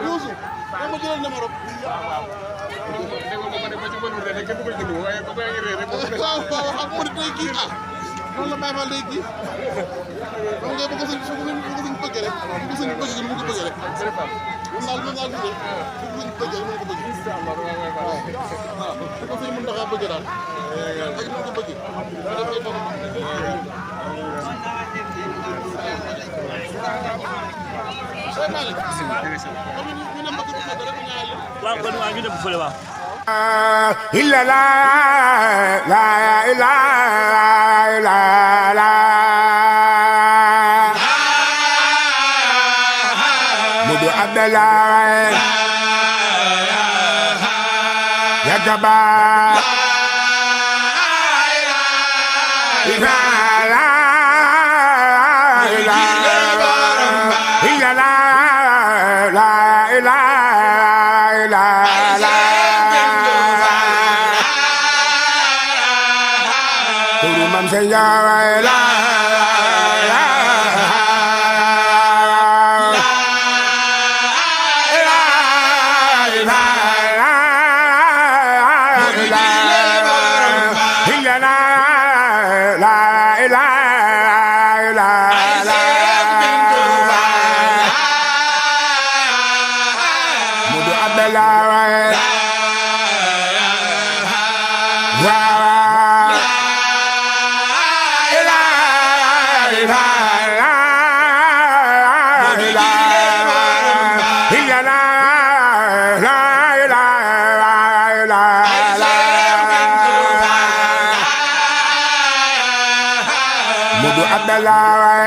Youssou dama jëlal numéro waaw xam mu day kii noonu la Baye Fall day kii xam nga bëgg suñ bëgg rek bëgg suñ bëgg mu ko bëgg rek moom daal bëgg suñ bëgg rek mu ko bëgg waaw ko suñ mën taxa bëgg daal ak mu ko bëgg dafay foog waaw kon waa ñu dem fële waaw illa la la ila la la Mudu Abdallah ya gaba ila la ila illa la la ila la la Mam say ya la Mudu Abdallah Mudu Abdallah